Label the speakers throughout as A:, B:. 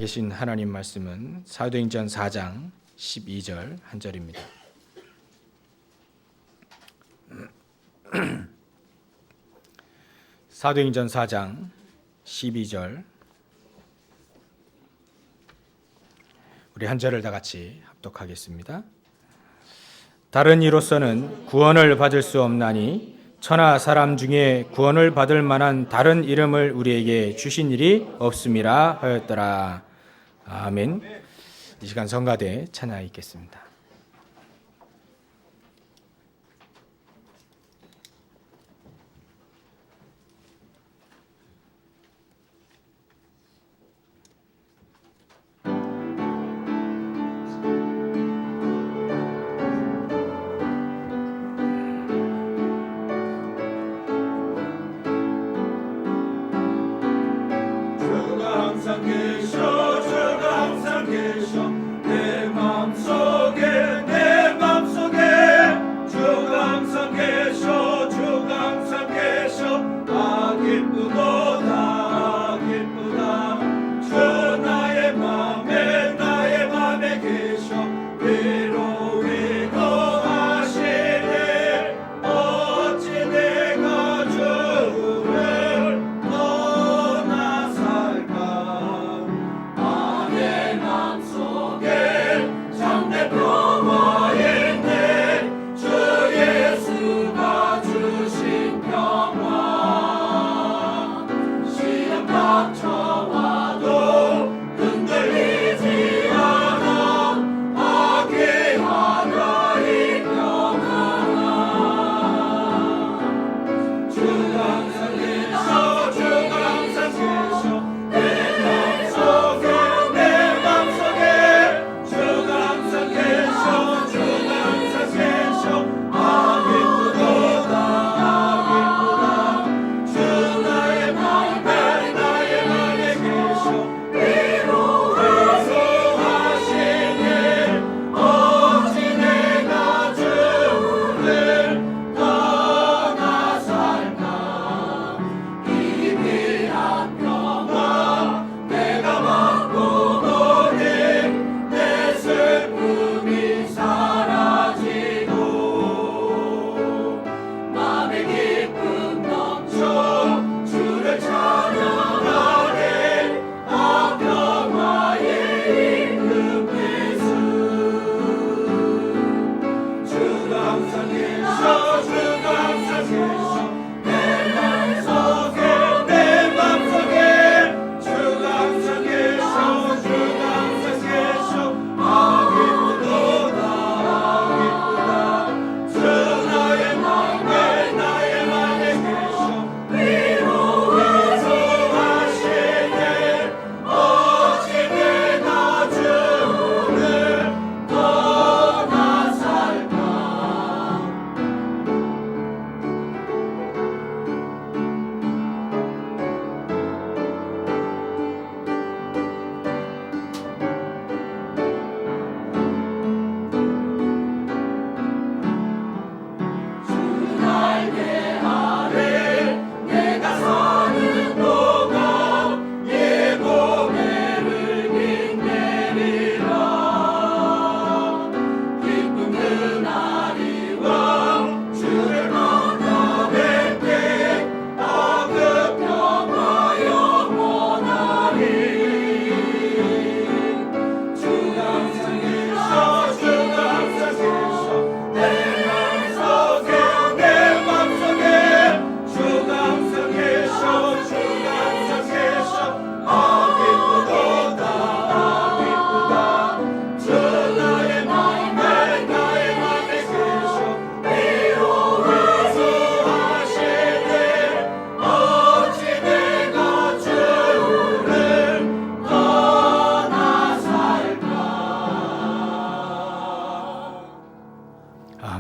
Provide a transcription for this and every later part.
A: 계신 하나님 말씀은 사도행전 4장 12절 한 절입니다. 사도행전 4장 12절, 우리 한 절을 다 같이 합독하겠습니다. 다른 이로서는 구원을 받을 수 없나니 천하 사람 중에 구원을 받을 만한 다른 이름을 우리에게 주신 일이 없음이라 하였더라. 아멘. 이 시간 성가대 찬양이 있겠습니다.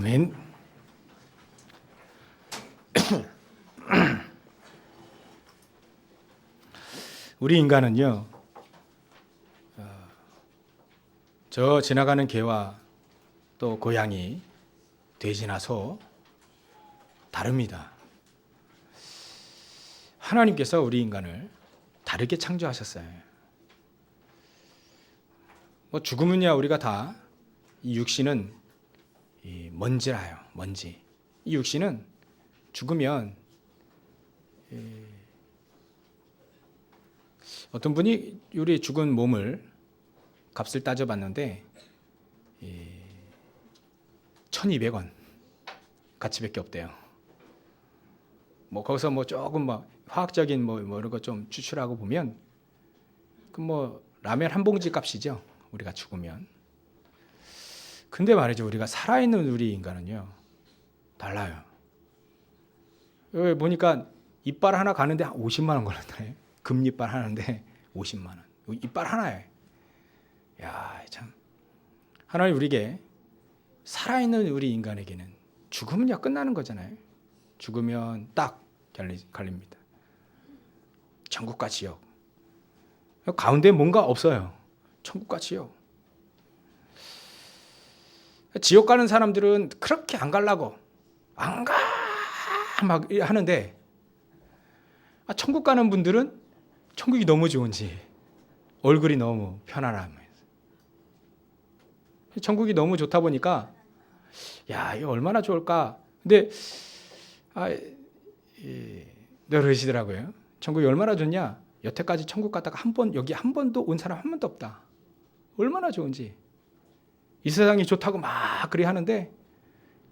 A: 아멘. 우리 인간은요, 저 지나가는 개와 또 고양이, 돼지나 소 다릅니다. 하나님께서 우리 인간을 다르게 창조하셨어요. 뭐 죽으면야 우리가 다 이 육신은 이 먼지라요. 먼지. 이 육신은 죽으면 어떤 분이 우리 죽은 몸을 값을 따져봤는데 1,200원 가치밖에 없대요. 뭐 거기서 뭐 조금 뭐 화학적인 뭐 이런 거 좀 추출하고 보면 그 뭐 라면 한 봉지 값이죠. 우리가 죽으면. 근데 말이죠. 우리가 살아있는 우리 인간은요. 달라요. 여기 보니까 이빨 하나 가는데 50만 원 걸렸다네. 금이빨 하나인데 50만 원. 이빨 하나에. 야, 참. 하나님 우리에게 살아있는 우리 인간에게는 죽으면야 끝나는 거잖아요. 죽으면 딱 갈립니다. 천국과 지옥. 가운데 뭔가 없어요. 천국과 지옥. 지옥 가는 사람들은 그렇게 안 가려고 안 가 막 하는데 천국 가는 분들은 천국이 너무 좋은지 얼굴이 너무 편안하면서 천국이 너무 좋다 보니까 야 이거 얼마나 좋을까. 근데 늘 그러시더라고요. 천국이 얼마나 좋냐. 여태까지 천국 갔다가 여기 한 번도 온 사람 한 번도 없다. 얼마나 좋은지. 이 세상이 좋다고 막 그리 하는데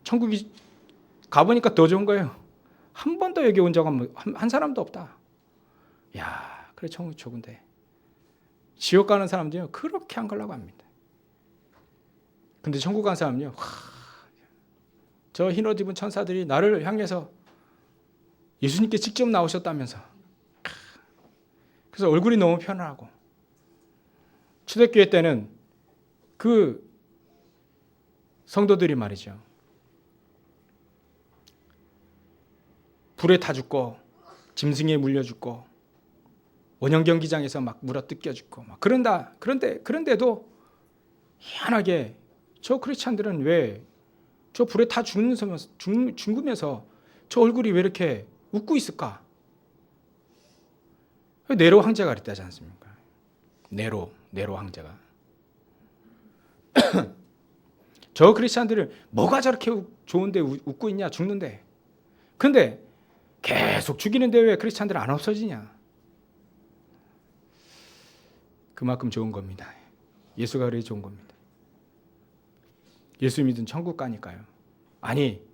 A: 천국이 가보니까 더 좋은 거예요. 한 번도 여기 온 적 한 사람도 없다. 야, 그래 천국 좋은데 지옥 가는 사람들은 그렇게 안 가려고 합니다. 근데 천국 간 사람은요. 저 흰옷 입은 천사들이 나를 향해서 예수님께 직접 나오셨다면서. 그래서 얼굴이 너무 편안하고. 초대교회 때는 그 성도들이 말이죠. 불에 타 죽고 짐승에 물려 죽고 원형 경기장에서 막 물어 뜯겨 죽고 막 그런데도 희한하게 저 크리스찬들은 왜 저 불에 타 죽으면서 저 얼굴이 왜 이렇게 웃고 있을까? 네로 황제가 그랬다지 않습니까? 네로 황제가. 저 크리스찬들은 뭐가 저렇게 좋은데 웃고 있냐 죽는데. 근데 계속 죽이는데 왜 크리스찬들은 안 없어지냐? 그만큼 좋은 겁니다. 예수가 그래 좋은 겁니다. 예수 믿으면 천국 가니까요. 아니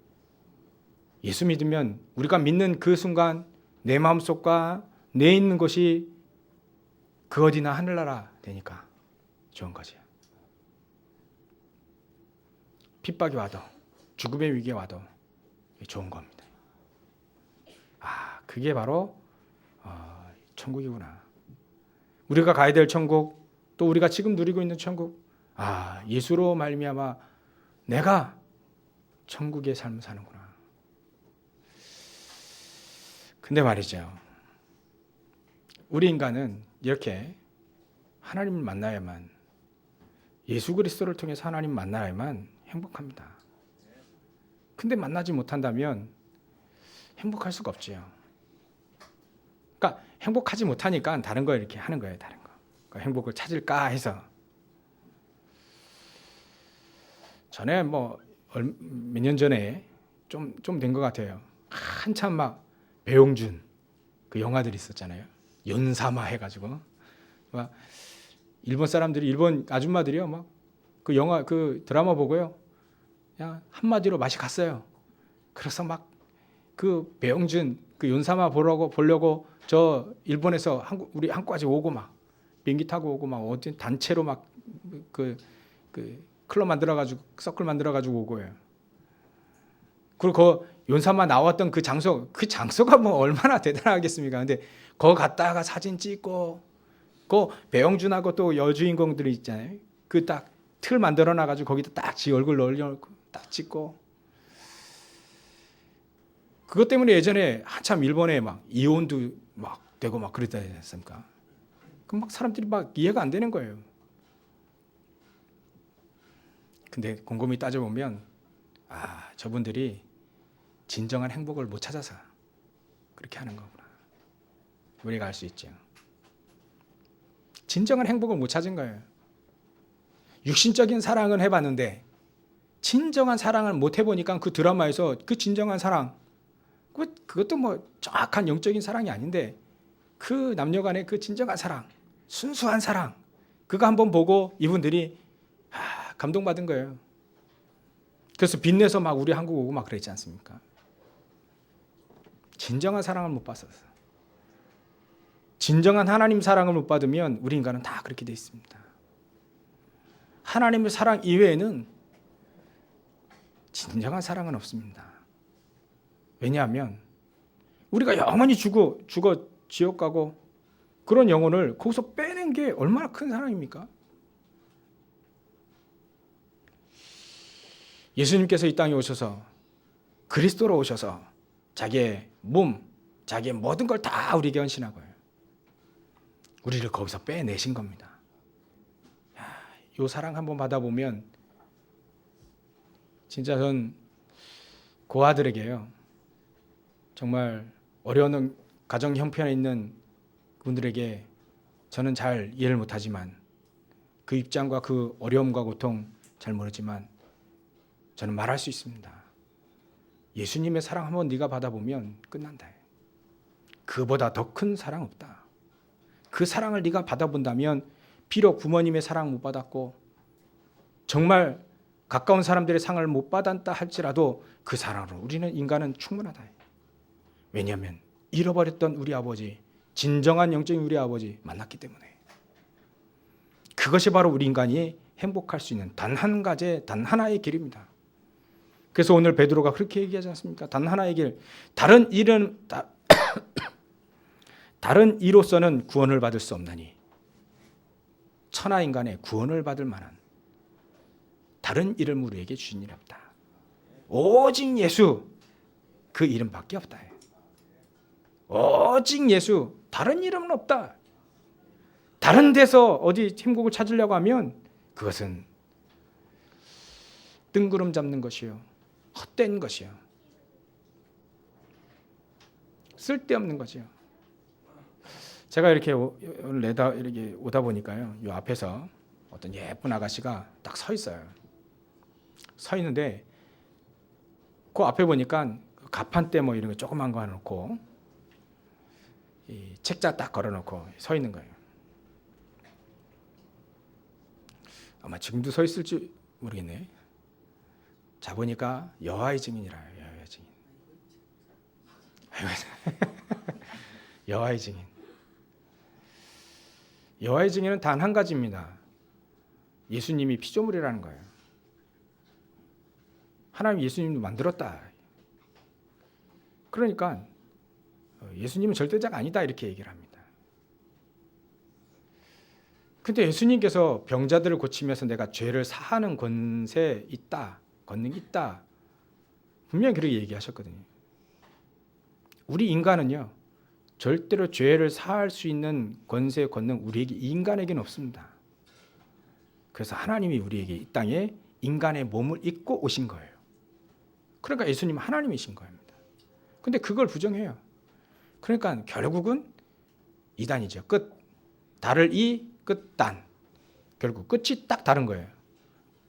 A: 예수 믿으면 우리가 믿는 그 순간 내 마음속과 내 있는 것이 그 어디나 하늘나라 되니까 좋은 거지. 핍박이 와도 죽음의 위기가 와도 좋은 겁니다. 그게 바로 천국이구나. 우리가 가야 될 천국, 또 우리가 지금 누리고 있는 천국. 예수로 말미암아 내가 천국의 삶을 사는구나. 근데 말이죠. 우리 인간은 이렇게 하나님을 만나야만, 예수 그리스도를 통해서 하나님 만나야만 행복합니다. 근데 만나지 못한다면 행복할 수가 없지요. 그러니까 행복하지 못하니까 다른 거 이렇게 하는 거예요. 다른 거. 그러니까 행복을 찾을까 해서. 전에 뭐 몇 년 전에 좀 된 것 같아요. 한참 막 배용준 그 영화들이 있었잖아요. 연사마 해가지고 막 일본 사람들이 일본 아줌마들이요 막 그 영화 그 드라마 보고요 그냥 한마디로 맛이 갔어요. 그래서 막 그 배용준 그 연사마 보려고 저 일본에서 우리 한국까지 오고 막 비행기 타고 오고 막 어떤 단체로 막 그 클럽 만들어가지고 서클 만들어가지고 오고요. 그리고 그 연사마 나왔던 그 장소가 뭐 얼마나 대단하겠습니까? 근데 거기 갔다가 사진 찍고 그 배용준하고 또 여주인공들이 있잖아요. 그 딱 틀 만들어 놔가지고 거기다 딱 지 얼굴 넣으려고 딱 찍고. 그것 때문에 예전에 한참 일본에 막 이혼도 막 되고 막 그랬다 했지 않습니까? 그럼 막 사람들이 막 이해가 안 되는 거예요. 근데 곰곰이 따져보면 저분들이 진정한 행복을 못 찾아서 그렇게 하는 거구나. 우리가 알 수 있죠. 진정한 행복을 못 찾은 거예요. 육신적인 사랑은 해봤는데 진정한 사랑을 못 해보니까 그 드라마에서 그 진정한 사랑, 그것도 뭐 정확한 영적인 사랑이 아닌데 그 남녀 간의 그 진정한 사랑, 순수한 사랑, 그거 한번 보고 이분들이 감동받은 거예요. 그래서 빚내서 막 우리 한국 오고 막 그랬지 않습니까? 진정한 사랑을 못 받았어. 진정한 하나님 사랑을 못 받으면 우리 인간은 다 그렇게 돼 있습니다. 하나님의 사랑 이외에는 진정한 사랑은 없습니다. 왜냐하면 우리가 영원히 죽어 지옥 가고 그런 영혼을 거기서 빼낸 게 얼마나 큰 사랑입니까? 예수님께서 이 땅에 오셔서 그리스도로 오셔서 자기의 몸, 자기의 모든 걸 다 우리에게 헌신한 거예요. 우리를 거기서 빼내신 겁니다. 이 사랑 한번 받아보면 진짜 전 고아들에게요, 정말 어려운 가정 형편에 있는 분들에게 저는 잘 이해를 못하지만 그 입장과 그 어려움과 고통 잘 모르지만 저는 말할 수 있습니다. 예수님의 사랑 한번 네가 받아보면 끝난다. 그보다 더 큰 사랑 없다. 그 사랑을 네가 받아본다면 비록 부모님의 사랑 못 받았고 정말 가까운 사람들의 사랑을 못 받았다 할지라도 그 사랑으로 우리는 인간은 충분하다. 왜냐하면 잃어버렸던 우리 아버지, 진정한 영적인 우리 아버지 만났기 때문에. 그것이 바로 우리 인간이 행복할 수 있는 단 한 가지, 단 하나의 길입니다. 그래서 오늘 베드로가 그렇게 얘기하지 않습니까? 단 하나의 길. 다른 이로서는 구원을 받을 수 없나니 천하 인간의 구원을 받을 만한 다른 이름을 우리에게 주신 일이 없다. 오직 예수, 그 이름밖에 없다. 오직 예수, 다른 이름은 없다. 다른 데서 어디 행복을 찾으려고 하면 그것은 뜬구름 잡는 것이요, 헛된 것이요, 쓸데없는 것이요. 제가 이렇게 오늘 이렇게 오다 보니까요, 이 앞에서 어떤 예쁜 아가씨가 딱 서 있어요. 서 있는데 그 앞에 보니까 가판대 뭐 이런 거 조그만 거 하나 놓고 이 책자 딱 걸어놓고 서 있는 거예요. 아마 지금도 서 있을지 모르겠네. 자 보니까 여호와의 증인이라. 여호와의 증인. 여호와의 증인. 여호와의 증인은 단 한 가지입니다. 예수님이 피조물이라는 거예요. 하나님 예수님도 만들었다. 그러니까 예수님은 절대자가 아니다 이렇게 얘기를 합니다. 근데 예수님께서 병자들을 고치면서 내가 죄를 사하는 권세 있다, 권능이 있다, 분명히 그렇게 얘기하셨거든요. 우리 인간은요, 절대로 죄를 사할 수 있는 권세, 권능 우리에게, 인간에게는 없습니다. 그래서 하나님이 우리에게 이 땅에 인간의 몸을 입고 오신 거예요. 그러니까 예수님은 하나님이신 겁니다. 근데 그걸 부정해요. 그러니까 결국은 이단이죠. 끝. 달을 이, 끝, 단. 결국 끝이 딱 다른 거예요.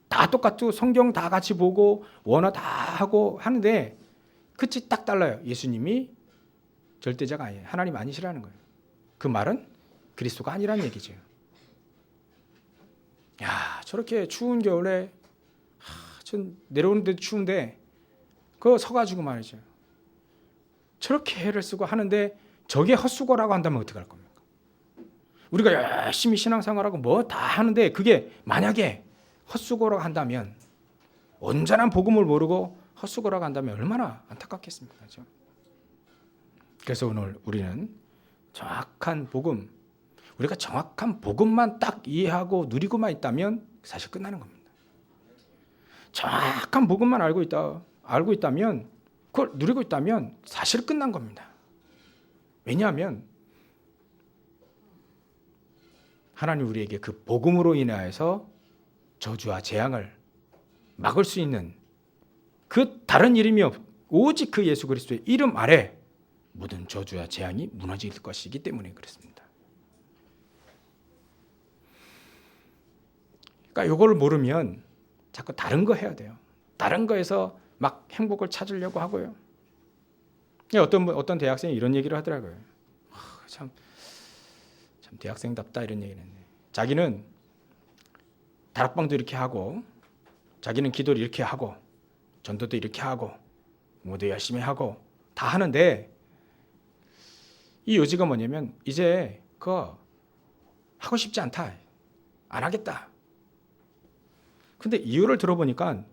A: 다 똑같고 성경 다 같이 보고 원어 다 하고 하는데 끝이 딱 달라요. 예수님이 절대자가 아니에요. 하나님 아니시라는 거예요. 그 말은 그리스도가 아니라는 얘기죠. 야, 저렇게 추운 겨울에 전 내려오는데 추운데 그거 서가지고 말이죠. 저렇게 해를 쓰고 하는데 저게 헛수고라고 한다면 어떻게 할 겁니까? 우리가 열심히 신앙생활하고 뭐 다 하는데 그게 만약에 헛수고라고 한다면, 온전한 복음을 모르고 헛수고라고 한다면 얼마나 안타깝겠습니까? 그렇죠? 그래서 오늘 우리는 정확한 복음, 우리가 정확한 복음만 딱 이해하고 누리고만 있다면 사실 끝나는 겁니다. 정확한 복음만 알고 있다면, 그걸 누리고 있다면 사실 끝난 겁니다. 왜냐하면 하나님 우리에게 그 복음으로 인하여서 저주와 재앙을 막을 수 있는 그 다른 이름이 오직 그 예수 그리스도의 이름 아래 모든 저주와 재앙이 무너질 것이기 때문에 그렇습니다. 그러니까 이걸 모르면 자꾸 다른 거 해야 돼요. 다른 거에서 막 행복을 찾으려고 하고요. 어떤 대학생이 이런 얘기를 하더라고요. 참 대학생답다 이런 얘기를 했네. 자기는 다락방도 이렇게 하고, 자기는 기도를 이렇게 하고, 전도도 이렇게 하고, 공부도 열심히 하고 다 하는데, 이 요지가 뭐냐면 이제 그거 하고 싶지 않다, 안 하겠다. 근데 이유를 들어보니까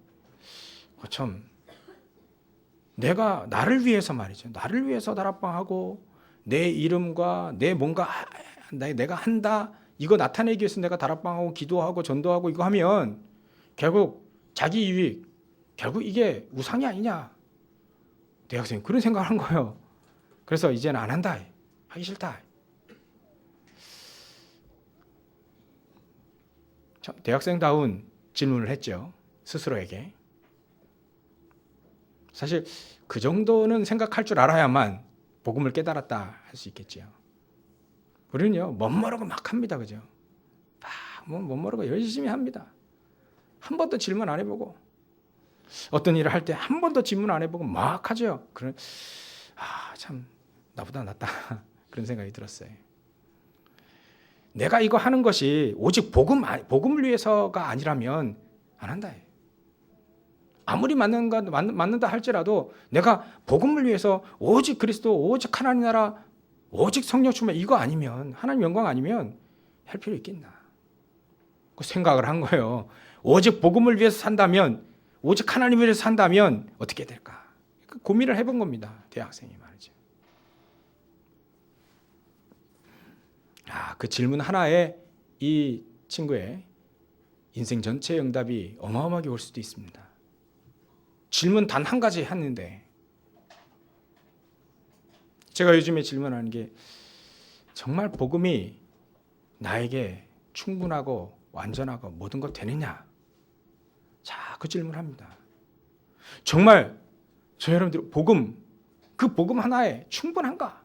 A: 참 내가 나를 위해서 말이죠, 나를 위해서 다락방하고 내 이름과 내 뭔가 내가 한다 이거 나타내기 위해서 내가 다락방하고 기도하고 전도하고 이거 하면 결국 자기 유익, 결국 이게 우상이 아니냐. 대학생이 그런 생각을 한 거예요. 그래서 이제는 안 한다, 하기 싫다. 참 대학생다운 질문을 했죠, 스스로에게. 사실 그 정도는 생각할 줄 알아야만 복음을 깨달았다 할 수 있겠지요. 우리는요, 멋모르고 막 합니다, 그죠? 멋모르고 열심히 합니다. 한 번도 질문 안 해보고, 어떤 일을 할 때 한 번도 질문 안 해보고 막 하죠. 그런, 참 나보다 낫다 그런 생각이 들었어요. 내가 이거 하는 것이 오직 복음을 위해서가 아니라면 안 한다. 아무리 맞는다 할지라도 내가 복음을 위해서 오직 그리스도, 오직 하나님 나라, 오직 성령 충만 이거 아니면, 하나님 영광 아니면 할 필요 있겠나. 그 생각을 한 거예요. 오직 복음을 위해서 산다면, 오직 하나님을 위해서 산다면 어떻게 될까? 그 고민을 해본 겁니다, 대학생이 말이죠. 그 질문 하나에 이 친구의 인생 전체의 응답이 어마어마하게 올 수도 있습니다. 질문 단 한 가지 했는데, 제가 요즘에 질문하는 게 정말 복음이 나에게 충분하고 완전하고 모든 것 되느냐? 자, 그 질문을 합니다. 정말 저 여러분들 그 복음 하나에 충분한가?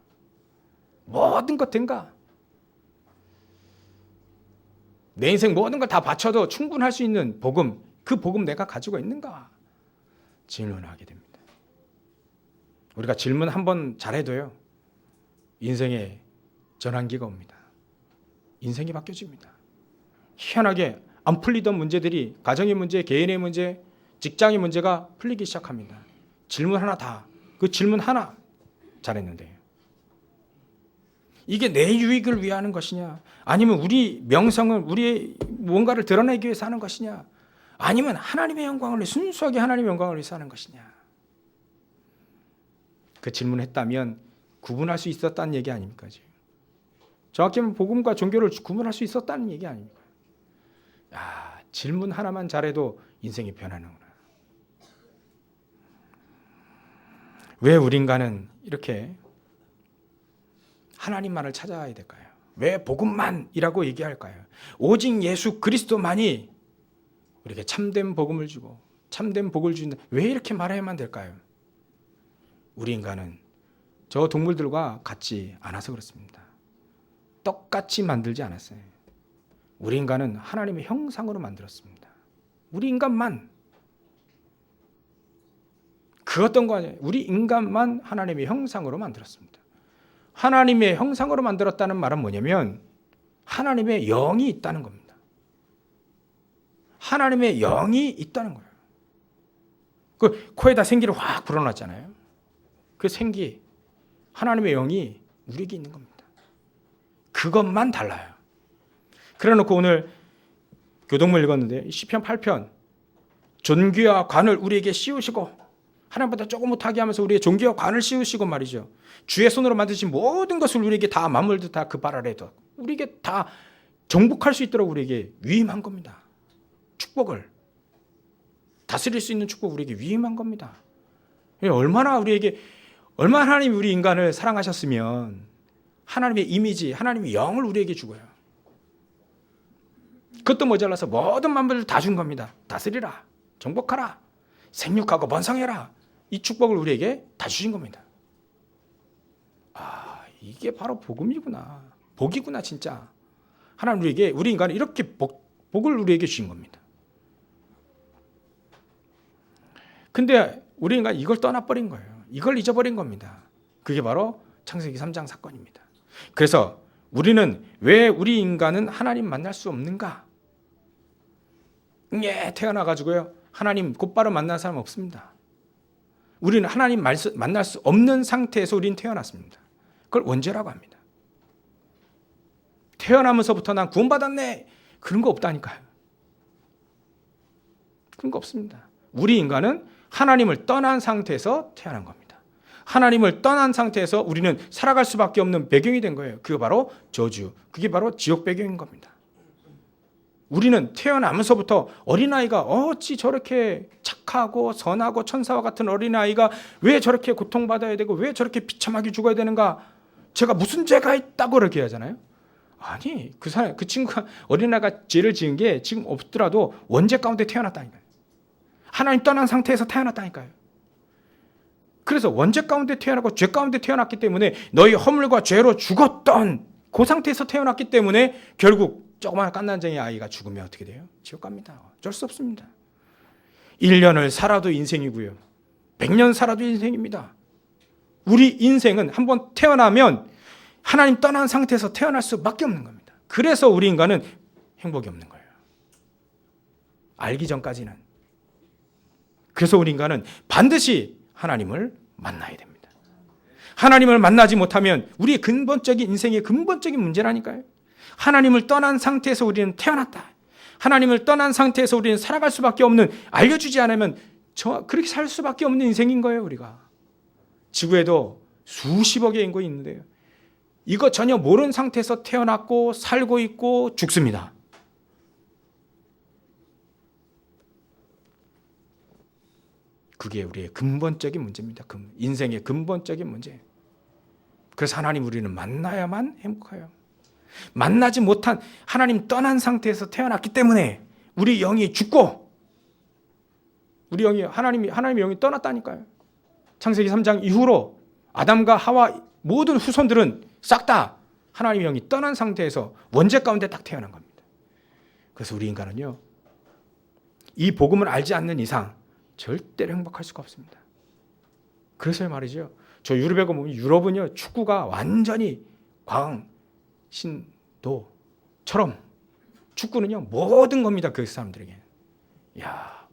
A: 모든 것 된가? 내 인생 모든 걸 다 바쳐도 충분할 수 있는 복음, 그 복음 내가 가지고 있는가? 질문을 하게 됩니다. 우리가 질문 한 번 잘해도요, 인생에 전환기가 옵니다. 인생이 바뀌어집니다. 희한하게 안 풀리던 문제들이, 가정의 문제, 개인의 문제, 직장의 문제가 풀리기 시작합니다. 질문 하나 그 질문 하나 잘했는데, 이게 내 유익을 위해 하는 것이냐, 아니면 우리 명성을, 우리의 뭔가를 드러내기 위해서 하는 것이냐, 아니면 하나님의 영광을 위해, 순수하게 하나님의 영광을 위해서 하는 것이냐. 그 질문을 했다면 구분할 수 있었다는 얘기 아닙니까? 정확히 하면 복음과 종교를 구분할 수 있었다는 얘기 아닙니까? 질문 하나만 잘해도 인생이 변하는구나. 왜 우리 인간은 이렇게 하나님만을 찾아야 될까요? 왜 복음만이라고 얘기할까요? 오직 예수 그리스도만이 우리에게 참된 복음을 주고 참된 복을 준다. 왜 이렇게 말해야만 될까요? 우리 인간은 저 동물들과 같지 않아서 그렇습니다. 똑같이 만들지 않았어요. 우리 인간은 하나님의 형상으로 만들었습니다. 우리 인간만. 그 어떤 거 아니에요. 우리 인간만 하나님의 형상으로 만들었습니다. 하나님의 형상으로 만들었다는 말은 뭐냐면 하나님의 영이 있다는 겁니다. 하나님의 영이 있다는 거예요. 그 코에다 생기를 확 불어넣었잖아요. 그 생기, 하나님의 영이 우리에게 있는 겁니다. 그것만 달라요. 그래놓고 오늘 교동문 읽었는데 시편 8편, 존귀와 관을 우리에게 씌우시고, 하나님보다 조금 못하게 하면서 우리의 존귀와 관을 씌우시고 말이죠, 주의 손으로 만드신 모든 것을 우리에게 다 만물도 다 그 발 아래에 둬 우리에게 다 정복할 수 있도록 우리에게 위임한 겁니다. 축복을 다스릴 수 있는 축복 우리에게 위임한 겁니다. 얼마나 하나님이 우리 인간을 사랑하셨으면 하나님의 이미지, 하나님의 영을 우리에게 주고요. 그것도 모자라서 모든 만물을 다 준 겁니다. 다스리라, 정복하라, 생육하고 번성해라. 이 축복을 우리에게 다 주신 겁니다. 이게 바로 복음이구나. 복이구나, 진짜. 하나님 우리 인간은 이렇게 복을 우리에게 주신 겁니다. 근데 우리 인간 이걸 떠나버린 거예요. 이걸 잊어버린 겁니다. 그게 바로 창세기 3장 사건입니다. 그래서 우리는 왜 우리 인간은 하나님 만날 수 없는가? 태어나가지고요 하나님 곧바로 만난 사람 없습니다. 우리는 하나님 만날 수 없는 상태에서 우리는 태어났습니다. 그걸 원죄라고 합니다. 태어나면서부터 난 구원받았네 그런 거 없다니까요. 그런 거 없습니다. 우리 인간은 하나님을 떠난 상태에서 태어난 겁니다. 하나님을 떠난 상태에서 우리는 살아갈 수밖에 없는 배경이 된 거예요. 그게 바로 저주, 그게 바로 지옥 배경인 겁니다. 우리는 태어나면서부터 어린아이가 어찌 저렇게 착하고 선하고 천사와 같은 어린아이가 왜 저렇게 고통받아야 되고 왜 저렇게 비참하게 죽어야 되는가? 제가 무슨 죄가 있다고 그렇게 하잖아요. 아니 그 친구가 어린아이가 죄를 지은 게 지금 없더라도 원죄 가운데 태어났다니까요. 하나님 떠난 상태에서 태어났다니까요. 그래서 원죄 가운데 태어나고 죄 가운데 태어났기 때문에 너희 허물과 죄로 죽었던 그 상태에서 태어났기 때문에 결국 조그마한 깐난쟁이 아이가 죽으면 어떻게 돼요? 지옥 갑니다. 어쩔 수 없습니다. 1년을 살아도 인생이고요. 100년 살아도 인생입니다. 우리 인생은 한번 태어나면 하나님 떠난 상태에서 태어날 수밖에 없는 겁니다. 그래서 우리 인간은 행복이 없는 거예요. 알기 전까지는. 그래서 우리 인간은 반드시 하나님을 만나야 됩니다. 하나님을 만나지 못하면 우리의 근본적인 인생의 근본적인 문제라니까요. 하나님을 떠난 상태에서 우리는 태어났다. 하나님을 떠난 상태에서 우리는 살아갈 수밖에 없는, 알려주지 않으면 그렇게 살 수밖에 없는 인생인 거예요. 우리가 지구에도 수십억의 인구가 있는데요, 이거 전혀 모르는 상태에서 태어났고 살고 있고 죽습니다. 그게 우리의 근본적인 문제입니다. 인생의 근본적인 문제. 그래서 하나님 우리는 만나야만 행복해요. 만나지 못한, 하나님 떠난 상태에서 태어났기 때문에 우리 영이 죽고, 우리 영이 하나님의 영이 떠났다니까요. 창세기 3장 이후로 아담과 하와 모든 후손들은 싹 다 하나님의 영이 떠난 상태에서 원죄 가운데 딱 태어난 겁니다. 그래서 우리 인간은요, 이 복음을 알지 않는 이상 절대로 행복할 수가 없습니다. 그래서 말이죠, 저 유럽에 가보면 유럽은요 축구가 완전히 광신도처럼 축구는요 모든 겁니다. 그 사람들에게. 야,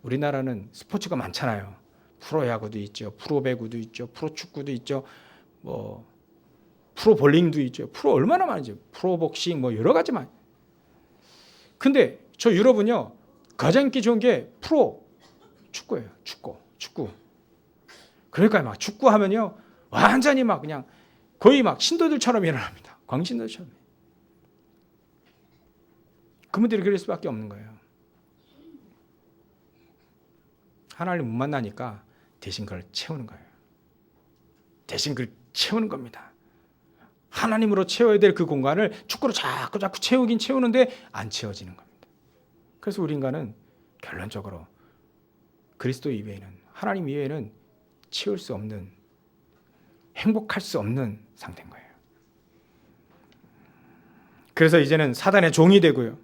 A: 우리나라는 스포츠가 많잖아요. 프로야구도 있죠, 프로배구도 있죠, 프로축구도 있죠, 뭐 프로볼링도 있죠. 프로 얼마나 많은지, 프로복싱 뭐 여러 가지만. 근데 저 유럽은요 가장 인기 좋은 게 프로 축구예요. 축구. 그러니까 막 축구하면요 완전히 막 그냥 거의 막 신도들처럼 일어납니다. 광신도들처럼. 그분들이 그럴 수밖에 없는 거예요. 하나님 못 만나니까 대신 그걸 채우는 거예요. 대신 그걸 채우는 겁니다. 하나님으로 채워야 될 그 공간을 축구로 자꾸 채우긴 채우는데 안 채워지는 겁니다. 그래서 우리 인간은 결론적으로 그리스도 이외에는, 하나님 이외에는 채울 수 없는, 행복할 수 없는 상태인 거예요. 그래서 이제는 사단의 종이 되고요,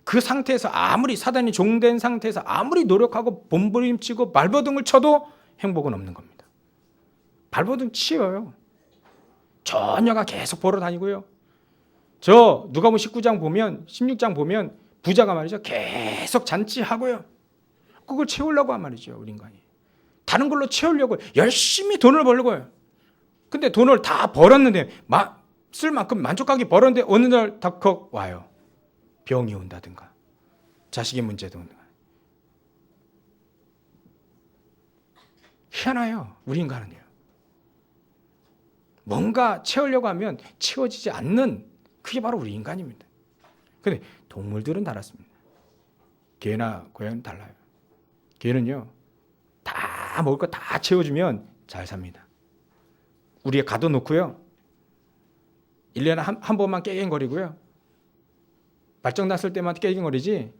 A: 그 상태에서 아무리 사단이 종된 상태에서 아무리 노력하고 몸부림치고 발버둥을 쳐도 행복은 없는 겁니다. 발버둥 치어요. 전혀가 계속 보러 다니고요. 저 누가복음 19장 보면, 16장 보면 부자가 말이죠 계속 잔치하고요, 그걸 채우려고 한 말이죠. 우리 인간이 다른 걸로 채우려고 열심히 돈을 벌고요. 근데 돈을 다 벌었는데 쓸 만큼 만족하게 벌었는데 어느 날 덜컥 와요. 병이 온다든가 자식의 문제도 온다든가. 희한해요. 우리 인간은요, 뭔가 채우려고 하면 채워지지 않는, 그게 바로 우리 인간입니다. 근데 동물들은 달랐습니다. 개나 고양이는 달라요. 개는요 다 먹을 거 다 채워주면 잘 삽니다. 우리가 가둬놓고요 1년에 한 번만 깨갱거리고요, 발정났을 때만 깨갱거리지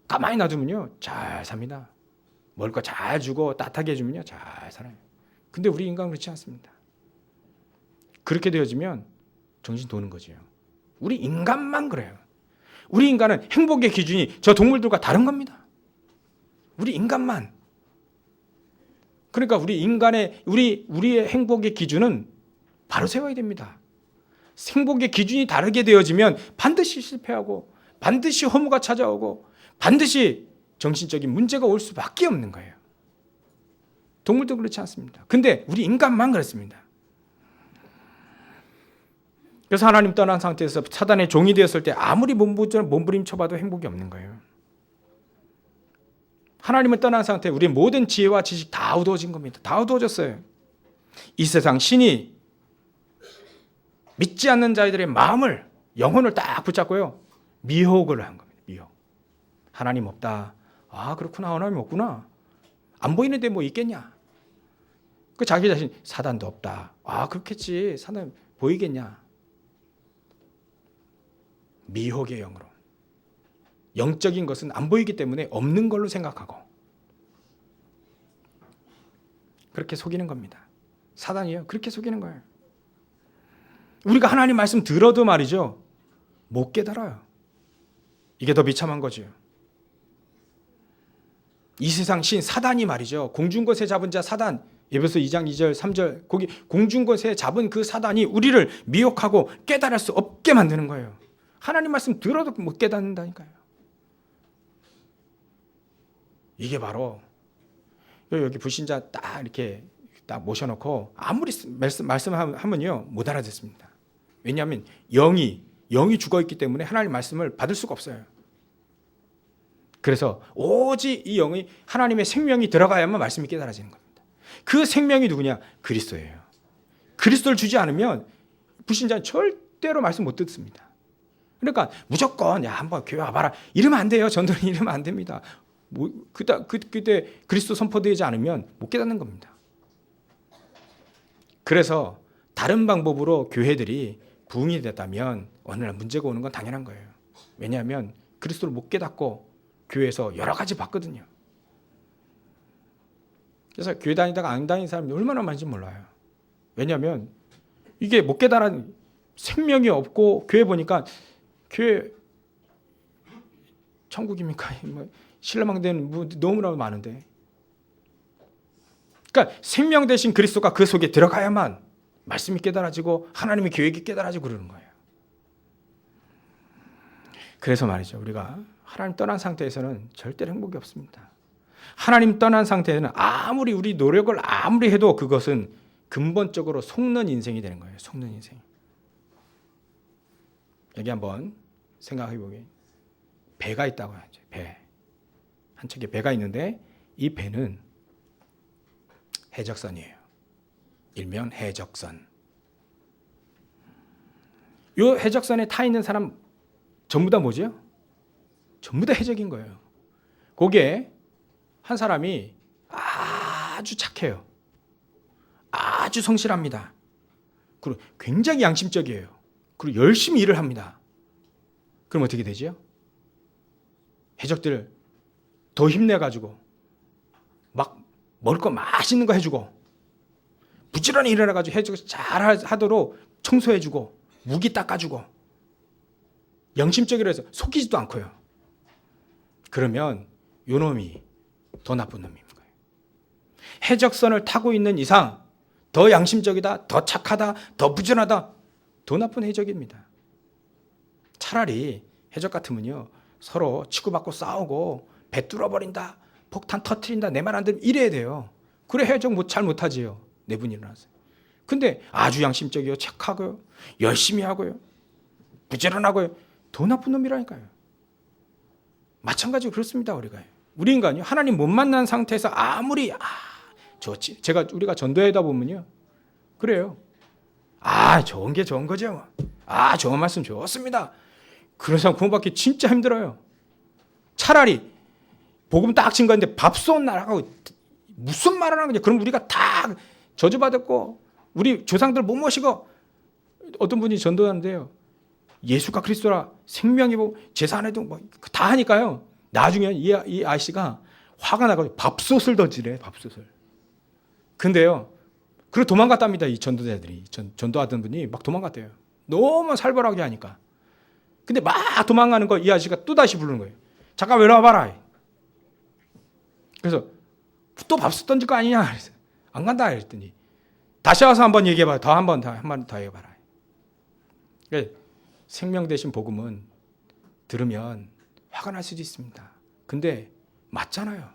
A: 가만히 놔두면요 잘 삽니다. 먹을 거 잘 주고 따뜻하게 해주면요 잘 살아요. 근데 우리 인간은 그렇지 않습니다. 그렇게 되어지면 정신 도는 거죠. 우리 인간만 그래요. 우리 인간은 행복의 기준이 저 동물들과 다른 겁니다. 우리 인간만. 그러니까 우리 인간의 우리의 행복의 기준은 바로 세워야 됩니다. 행복의 기준이 다르게 되어지면 반드시 실패하고 반드시 허무가 찾아오고 반드시 정신적인 문제가 올 수밖에 없는 거예요. 동물도 그렇지 않습니다. 근데 우리 인간만 그렇습니다. 그래서 하나님 떠난 상태에서 사단의 종이 되었을 때 아무리 몸부림쳐봐도 행복이 없는 거예요. 하나님을 떠난 상태에 우리 모든 지혜와 지식 다 어두워진 겁니다. 다 어두워졌어요. 이 세상 신이 믿지 않는 자들의 마음을, 영혼을 딱 붙잡고요, 미혹을 한 겁니다. 미혹. 하나님 없다. 아, 그렇구나. 하나님 없구나. 안 보이는데 뭐 있겠냐. 그 자기 자신, 사단도 없다. 아, 그렇겠지. 사단 보이겠냐. 미혹의 영으로. 영적인 것은 안 보이기 때문에 없는 걸로 생각하고 그렇게 속이는 겁니다. 사단이요. 그렇게 속이는 거예요. 우리가 하나님 말씀 들어도 말이죠, 못 깨달아요. 이게 더 비참한 거죠. 이 세상 신 사단이 말이죠, 공중것에 잡은 자 사단, 에베소 2장 2절 3절, 거기 공중것에 잡은 그 사단이 우리를 미혹하고 깨달을 수 없게 만드는 거예요. 하나님 말씀 들어도 못 깨닫는다니까요. 이게 바로 여기 불신자 딱 이렇게 딱 모셔놓고 아무리 말씀하면요 못 알아듣습니다. 왜냐하면 영이 죽어있기 때문에 하나님 말씀을 받을 수가 없어요. 그래서 오직 이 영이 하나님의 생명이 들어가야만 말씀이 깨달아지는 겁니다. 그 생명이 누구냐? 그리스도예요. 그리스도를 주지 않으면 불신자는 절대로 말씀 못 듣습니다. 그러니까 무조건 야 한번 교회 와봐라 이러면 안 돼요. 전도는 이러면 안 됩니다. 그때 그리스도 선포되지 않으면 못 깨닫는 겁니다. 그래서 다른 방법으로 교회들이 부흥이 됐다면 어느 날 문제가 오는 건 당연한 거예요. 왜냐하면 그리스도를 못 깨닫고 교회에서 여러 가지 봤거든요. 그래서 교회 다니다가 안 다니는 사람이 얼마나 많은지 몰라요. 왜냐하면 이게 못 깨달은 생명이 없고 교회 보니까 교회 천국입니까? 뭐 신라망대는 너무나 많은데. 그러니까 생명 대신 그리스도가 그 속에 들어가야만 말씀이 깨달아지고 하나님의 계획이 깨달아지고 그러는 거예요. 그래서 말이죠, 우리가 하나님 떠난 상태에서는 절대로 행복이 없습니다. 하나님 떠난 상태에는 아무리 우리 노력을 아무리 해도 그것은 근본적으로 속는 인생이 되는 거예요. 속는 인생. 여기 한번 생각해 보게. 배가 있다고 하죠. 배. 한 척의 배가 있는데 이 배는 해적선이에요. 일명 해적선. 이 해적선에 타 있는 사람 전부 다 뭐죠? 전부 다 해적인 거예요. 거기에 한 사람이 아주 착해요. 아주 성실합니다. 그리고 굉장히 양심적이에요. 그리고 열심히 일을 합니다. 그럼 어떻게 되죠? 해적들 더 힘내가지고 막 먹을 거 맛있는 거 해주고 부지런히 일어나가지고 해주고 잘 하도록 청소해주고 무기 닦아주고 영심적이라 해서 속이지도 않고요. 그러면 요 놈이 더 나쁜 놈인 거예요. 해적선을 타고 있는 이상 더 양심적이다, 더 착하다, 더 부지런하다, 더 나쁜 해적입니다. 차라리 해적 같으면요 서로 치고받고 싸우고 배 뚫어버린다, 폭탄 터트린다, 내 말 안 들으면 이래야 돼요. 그래 해적 잘 못하지요. 내분 일어나서. 근데 아주 양심적이요, 착하고요, 열심히 하고요, 부지런하고요, 더 나쁜 놈이라니까요. 마찬가지로 그렇습니다. 우리 인간이 하나님 못 만난 상태에서 아무리 좋지. 우리가 전도하다 보면요 그래요. 좋은 게 좋은 거죠. 좋은 말씀 좋습니다. 그런 사람 구원받기 진짜 힘들어요. 차라리 복음 딱 친 건데 밥솥 나라고 무슨 말을 하는 거냐. 그럼 우리가 다 저주받았고 우리 조상들 못 모시고 어떤 분이 전도하는데요. 예수가 그리스도라 생명이고 제사 안 해도 다 하니까요. 나중에 이 아저씨가 화가 나가지고 밥솥을 던지래. 밥솥을. 근데요. 그리고 도망갔답니다. 이 전도자들이. 전도하던 분이 막 도망갔대요. 너무 살벌하게 하니까. 근데 막 도망가는 거 이 아저씨가 또다시 부르는 거예요. 잠깐 외로워봐라. 그래서 또 밥솥 던질 거 아니냐? 그랬어요. 안 간다 그랬더니 다시 와서 한번 얘기해봐. 한 번 더 해봐라. 그러니까 생명 대신 복음은 들으면 화가 날 수도 있습니다. 근데 맞잖아요.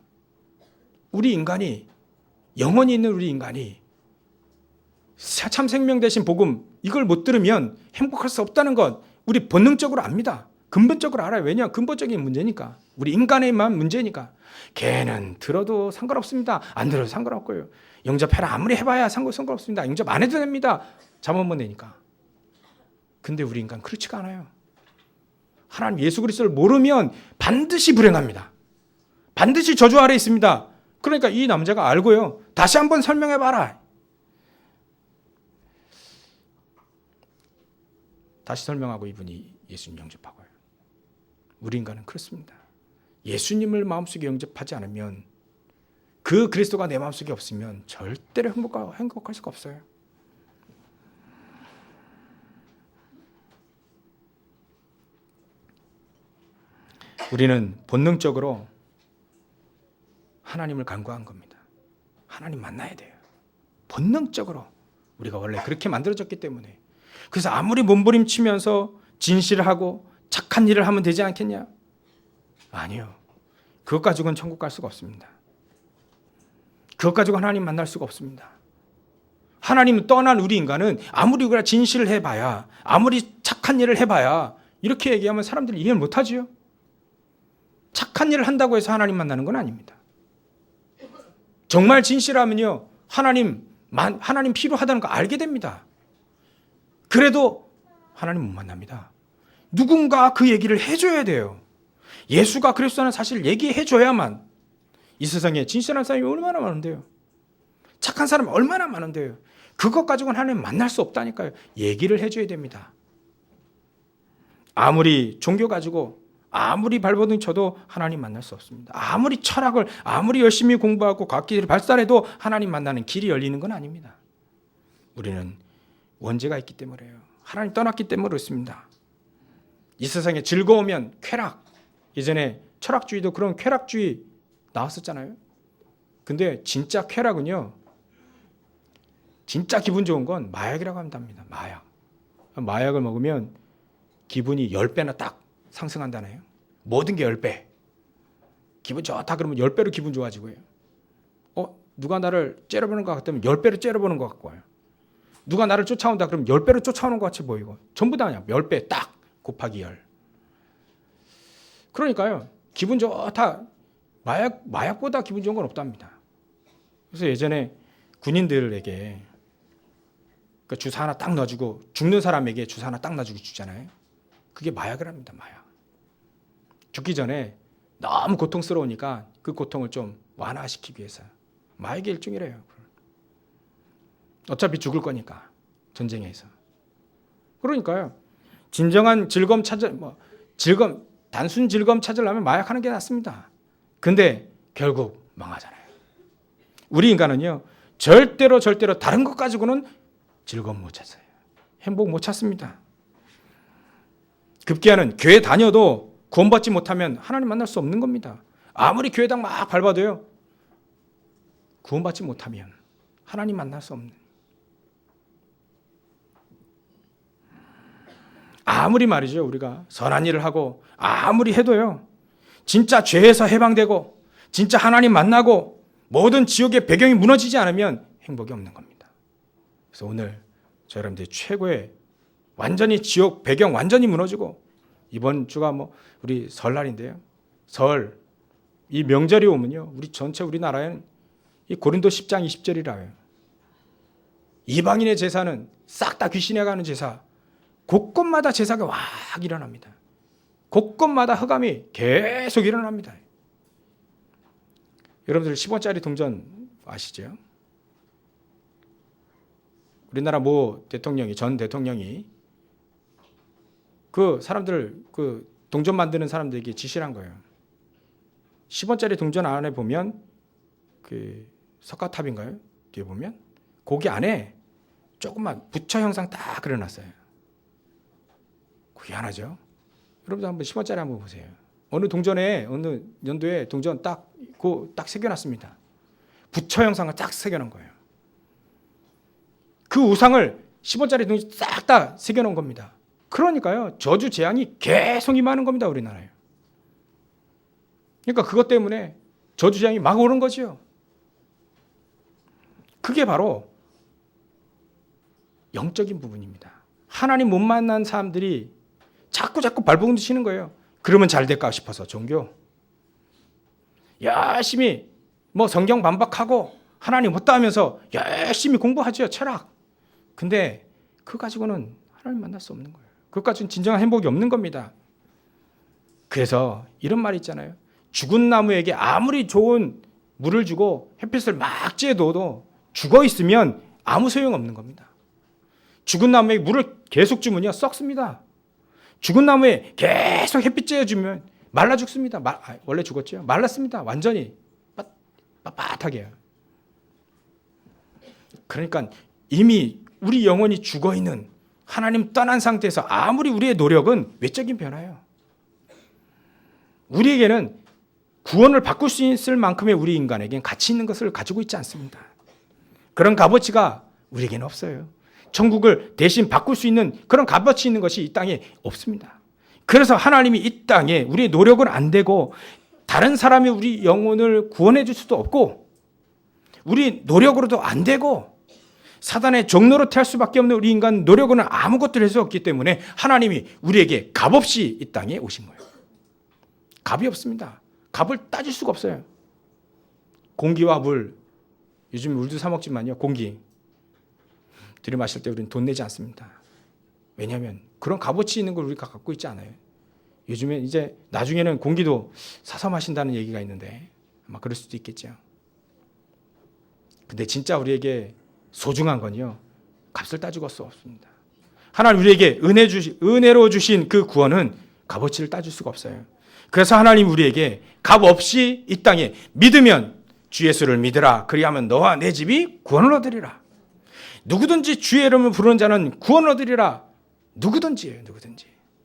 A: 우리 인간이, 영혼이 있는 우리 인간이 참 생명 대신 복음 이걸 못 들으면 행복할 수 없다는 건 우리 본능적으로 압니다. 근본적으로 알아요. 왜냐? 근본적인 문제니까. 우리 인간의만 문제니까. 걔는 들어도 상관없습니다. 안 들어도 상관없고요. 영접해라 아무리 해봐야 상관없습니다. 영접 안 해도 됩니다. 잠 못 내니까. 근데 우리 인간 그렇지가 않아요. 하나님 예수 그리스도를 모르면 반드시 불행합니다. 반드시 저주 아래 있습니다. 그러니까 이 남자가 알고요. 다시 한번 설명해봐라. 다시 설명하고 이분이 예수님 영접하고요. 우리 인간은 그렇습니다. 예수님을 마음속에 영접하지 않으면, 그 그리스도가 내 마음속에 없으면 절대로 행복할 수가 없어요. 우리는 본능적으로 하나님을 간구한 겁니다. 하나님 만나야 돼요. 본능적으로 우리가 원래 그렇게 만들어졌기 때문에. 그래서 아무리 몸부림치면서 진실을 하고 착한 일을 하면 되지 않겠냐? 아니요. 그것 가지고는 천국 갈 수가 없습니다. 그것 가지고 하나님 만날 수가 없습니다. 하나님 떠난 우리 인간은 아무리 우리가 진실을 해봐야, 아무리 착한 일을 해봐야, 이렇게 얘기하면 사람들이 이해를 못하지요. 착한 일을 한다고 해서 하나님 만나는 건 아닙니다. 정말 진실하면요, 하나님 필요하다는 거 알게 됩니다. 그래도 하나님 못 만납니다. 누군가 그 얘기를 해줘야 돼요. 예수가 그리스도라는 사실을 얘기해줘야만. 이 세상에 진실한 사람이 얼마나 많은데요. 착한 사람이 얼마나 많은데요. 그것 가지고는 하나님 만날 수 없다니까요. 얘기를 해줘야 됩니다. 아무리 종교 가지고 아무리 발버둥 쳐도 하나님 만날 수 없습니다. 아무리 철학을 아무리 열심히 공부하고 과학기술을 발달해도 하나님 만나는 길이 열리는 건 아닙니다. 우리는 원죄가 있기 때문에요. 하나님 떠났기 때문에 그렇습니다. 이 세상에 즐거우면 쾌락, 예전에 철학주의도 그런 쾌락주의 나왔었잖아요. 근데 진짜 쾌락은요, 진짜 기분 좋은 건 마약이라고 한답니다. 마약을 먹으면 기분이 10배나 딱 상승한다네요. 모든 게 10배. 기분 좋다 그러면 10배로 기분 좋아지고요. 누가 나를 째려보는 것 같으면 10배로 째려보는 것 같고, 누가 나를 쫓아온다 그러면 10배로 쫓아오는 것 같이 보이고, 전부 다 그냥 10배 딱 곱하기 10. 그러니까요, 기분 좋다. 마약보다 기분 좋은 건 없답니다. 그래서 예전에 군인들에게 그 주사 하나 딱 놔주고, 죽는 사람에게 주사 하나 딱 놔주고 주잖아요. 그게 마약을 합니다. 마약. 죽기 전에 너무 고통스러우니까 그 고통을 좀 완화시키기 위해서 마약의 일종이래요. 어차피 죽을 거니까, 전쟁에서. 그러니까요, 진정한 즐거움 단순 즐거움 찾으려면 마약하는 게 낫습니다. 근데 결국 망하잖아요. 우리 인간은요, 절대로 다른 것 가지고는 즐거움 못 찾아요. 행복 못 찾습니다. 급기야는 교회 다녀도 구원받지 못하면 하나님 만날 수 없는 겁니다. 아무리 교회당 막 밟아도요, 구원받지 못하면 하나님 만날 수 없는. 아무리 말이죠, 우리가 선한 일을 하고 아무리 해도요, 진짜 죄에서 해방되고 진짜 하나님 만나고 모든 지옥의 배경이 무너지지 않으면 행복이 없는 겁니다. 그래서 오늘 저 여러분들 최고의 완전히 지옥 배경 완전히 무너지고, 이번 주가 우리 설날인데요. 이 명절이 오면요, 우리 전체 우리나라에는 이 고린도 10장 20절이라요. 이방인의 제사는 싹 다 귀신에 가는 제사. 곳곳마다 제사가 막 일어납니다. 곳곳마다 흑암이 계속 일어납니다. 여러분들 10원짜리 동전 아시죠? 우리나라 전 대통령이 그 사람들, 그 동전 만드는 사람들에게 지시를 한 거예요. 10원짜리 동전 안에 보면 그 석가탑인가요? 뒤에 보면 거기 안에 조금만 부처 형상 딱 그려놨어요. 희한하죠? 여러분들 한번 10원짜리 한번 보세요. 어느 연도에 동전 딱 그 딱 새겨놨습니다. 부처 형상을 딱 새겨놓은 거예요. 그 우상을 10원짜리 돈이 싹 다 새겨놓은 겁니다. 그러니까요, 저주 재앙이 계속 임하는 겁니다, 우리나라에. 그러니까 그것 때문에 저주 재앙이 막 오는 거지요. 그게 바로 영적인 부분입니다. 하나님 못 만난 사람들이 자꾸 발버둥 치는 거예요. 그러면 잘 될까 싶어서 종교. 열심히 뭐 성경 반박하고 하나님 없다 하면서 열심히 공부하죠, 철학. 근데 그거 가지고는 하나님 만날 수 없는 거예요. 그것 가지고는 진정한 행복이 없는 겁니다. 그래서 이런 말이 있잖아요. 죽은 나무에게 아무리 좋은 물을 주고 햇빛을 막 쬐둬도 죽어 있으면 아무 소용없는 겁니다. 죽은 나무에 물을 계속 주면요, 썩습니다. 죽은 나무에 계속 햇빛 쬐어주면 말라 죽습니다. 원래 죽었죠. 말랐습니다. 완전히 빳빳하게. 그러니까 이미 우리 영혼이 죽어있는, 하나님 떠난 상태에서 아무리 우리의 노력은 외적인 변화예요. 우리에게는 구원을 바꿀 수 있을 만큼의 우리 인간에게는 가치 있는 것을 가지고 있지 않습니다. 그런 값어치가 우리에게는 없어요. 천국을 대신 바꿀 수 있는 그런 값어치 있는 것이 이 땅에 없습니다. 그래서 하나님이 이 땅에 우리의 노력은 안 되고 다른 사람이 우리 영혼을 구원해 줄 수도 없고 우리 노력으로도 안 되고 사단의 종노릇 할 수밖에 없는 우리 인간 노력으로는 아무것도 할 수 없기 때문에 하나님이 우리에게 값없이 이 땅에 오신 거예요. 값이 없습니다. 값을 따질 수가 없어요. 공기와 물, 요즘 물도 사 먹지만요, 공기 들이마실 때 우리는 돈 내지 않습니다. 왜냐하면 그런 값어치 있는 걸 우리가 갖고 있지 않아요. 요즘에 이제 나중에는 공기도 사서 마신다는 얘기가 있는데 아마 그럴 수도 있겠죠. 근데 진짜 우리에게 소중한 건요, 값을 따지고 수 없습니다. 하나님 우리에게 은혜로 주신 그 구원은 값어치를 따질 수가 없어요. 그래서 하나님 우리에게 값 없이 이 땅에 믿으면 주 예수를 믿으라. 그리하면 너와 내 집이 구원을 얻으리라. 누구든지 주의 이름을 부르는 자는 구원을 얻으리라. 누구든지예요.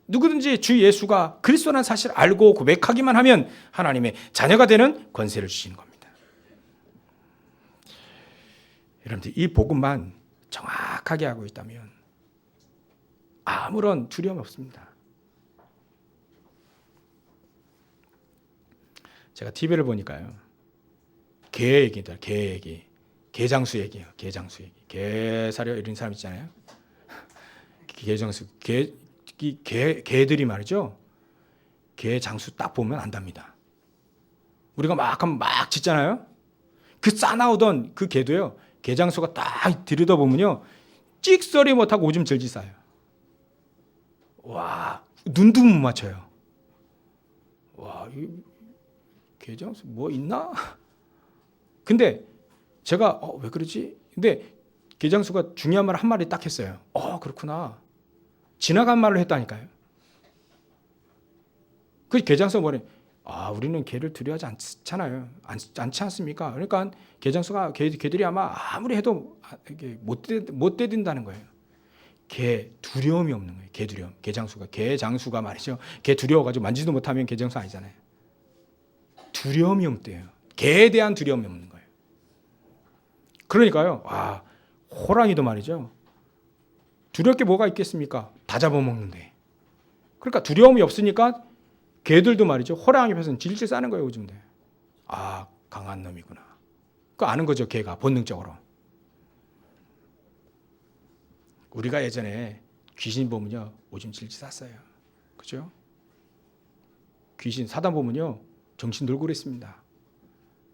A: 누구든지 주 예수가 그리스도라는 사실을 알고 고백하기만 하면 하나님의 자녀가 되는 권세를 주시는 겁니다. 여러분들 이 복음만 정확하게 하고 있다면 아무런 두려움이 없습니다. 제가 TV를 보니까요, 개 얘기다. 개 얘기. 개장수 얘기예요. 개장수 얘기. 개사려 이런 사람 있잖아요. 개장수. 개들이 말이죠. 개장수 딱 보면 안답니다. 우리가 막 하면 막 짖잖아요. 그 싸나오던 그 개도요, 개장수가 딱 들여다보면요, 찍소리 못하고 오줌 질질 싸요. 와, 눈도 못 맞춰요. 와, 이 개장수 뭐 있나? 근데 제가 왜 그러지? 근데 개장수가 중요한 말 한 마디 딱 했어요. 그렇구나. 지나간 말을 했다니까요. 그 개장수가 뭐래? 우리는 개를 두려워하지 않잖아요. 않지 않습니까? 그러니까 개장수가 개들이 아마 아무리 해도 못 대든다는 거예요. 개 두려움이 없는 거예요. 개 두려움. 개장수가 말이죠. 개 두려워가지고 만지도 못하면 개장수 아니잖아요. 두려움이 없대요. 개에 대한 두려움이 없는 거예요. 그러니까요, 호랑이도 말이죠. 두려울 게 뭐가 있겠습니까? 다 잡아먹는데. 그러니까 두려움이 없으니까 개들도 말이죠, 호랑이 앞에서는 질질 싸는 거예요, 요즘들. 강한 놈이구나. 그거 아는 거죠, 개가 본능적으로. 우리가 예전에 귀신 보면요, 오줌 질질 쌌어요. 그죠? 귀신 사단 보면요, 정신 놀고 그랬습니다.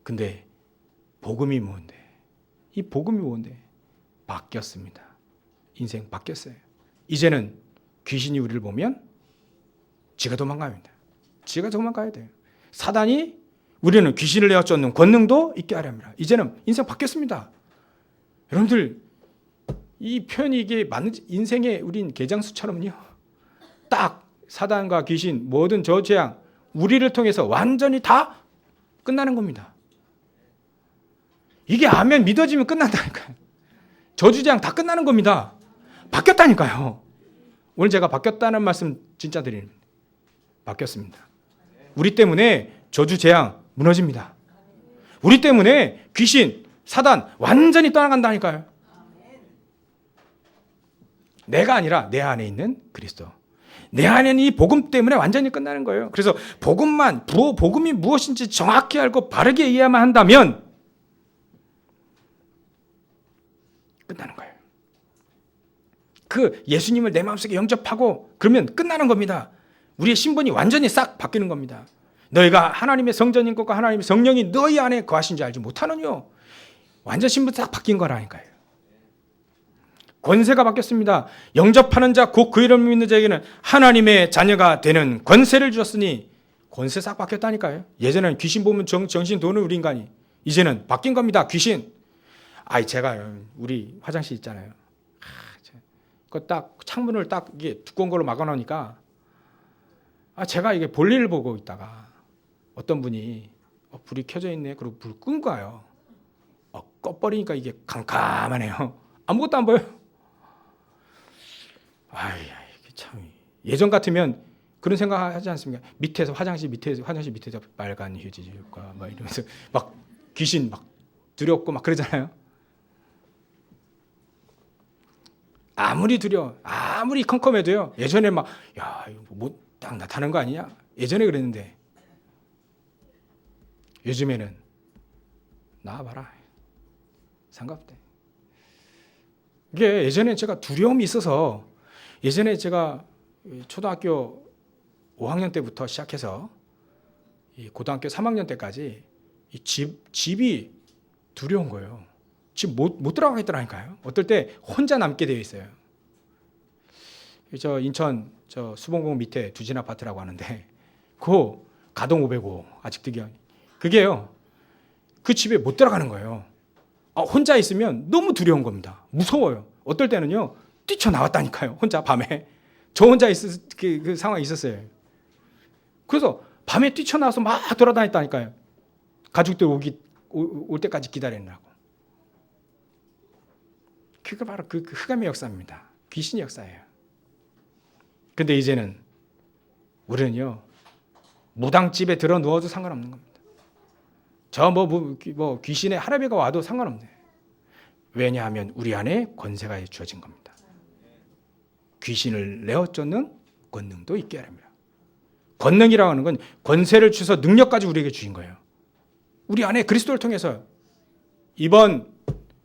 A: 근데 복음이 뭔데? 이 복음이 뭔데? 바뀌었습니다. 인생 바뀌었어요. 이제는 귀신이 우리를 보면 지가 도망갑니다. 지가 도망가야 돼요. 사단이 우리는 귀신을 내어 쫓는 권능도 있게 하려 합니다. 이제는 인생 바뀌었습니다. 여러분들 이 표현이 이게 맞는, 인생의 우린 개장수처럼요, 딱 사단과 귀신 모든 저재앙 우리를 통해서 완전히 다 끝나는 겁니다. 이게 아멘 믿어지면 끝난다니까요. 저주재앙 다 끝나는 겁니다. 바뀌었다니까요. 오늘 제가 바뀌었다는 말씀 진짜 드립니다. 바뀌었습니다. 우리 때문에 저주재앙 무너집니다. 우리 때문에 귀신, 사단 완전히 떠나간다니까요. 내가 아니라 내 안에 있는 그리스도. 내 안에 있는 이 복음 때문에 완전히 끝나는 거예요. 그래서 복음이 무엇인지 정확히 알고 바르게 이해만 한다면 끝나는 거예요. 그 예수님을 내 마음속에 영접하고 그러면 끝나는 겁니다. 우리의 신분이 완전히 싹 바뀌는 겁니다. 너희가 하나님의 성전인 것과 하나님의 성령이 너희 안에 거하신 줄 알지 못하느뇨. 완전 신분 싹 바뀐 거라니까요. 권세가 바뀌었습니다. 영접하는 자 곧 그 이름을 믿는 자에게는 하나님의 자녀가 되는 권세를 주셨으니 권세 싹 바뀌었다니까요. 예전에는 귀신 보면 정신 도는 우리 인간이 이제는 바뀐 겁니다. 귀신. 제가 우리 화장실 있잖아요. 그 딱 창문을 딱 이게 두꺼운 걸로 막아놓으니까 제가 이게 볼일을 보고 있다가 어떤 분이 불이 켜져 있네. 그리고 불 끈 거예요. 꺼버리니까 이게 깜깜하네요. 아무것도 안 보여요. 참 예전 같으면 그런 생각하지 않습니까? 화장실 밑에서 빨간 휴지가 막 이러면서 막 귀신 막 두렵고 막 그러잖아요. 아무리 두려워, 아무리 컴컴해도요. 예전에 막 이거 뭐 딱 나타나는 거 아니냐? 예전에 그랬는데 요즘에는 나와봐라. 상관없대. 이게 예전에 제가 두려움이 있어서 예전에 제가 초등학교 5학년 때부터 시작해서 고등학교 3학년 때까지 집이 두려운 거예요. 집 못 들어가겠더라니까요. 어떨 때 혼자 남게 되어 있어요. 저 인천 수봉공 밑에 두진 아파트라고 하는데 그 가동 505 아직도 그게요. 그 집에 못 들어가는 거예요. 혼자 있으면 너무 두려운 겁니다. 무서워요. 어떨 때는요. 뛰쳐나왔다니까요. 혼자 밤에. 저 혼자 있을 그 상황이 있었어요. 그래서 밤에 뛰쳐나와서 막 돌아다녔다니까요. 가족들 올 때까지 기다리느라고. 그게 바로 그 흑암의 역사입니다. 귀신의 역사예요. 근데 이제는 우리는요. 무당집에 들어 누워도 상관없는 겁니다. 귀신의 할아비가 와도 상관없네. 왜냐하면 우리 안에 권세가 주어진 겁니다. 귀신을 내어 쫓는 권능도 있게 하랍니다. 권능이라고 하는 건 권세를 주셔서 능력까지 우리에게 주신 거예요. 우리 안에 그리스도를 통해서 이번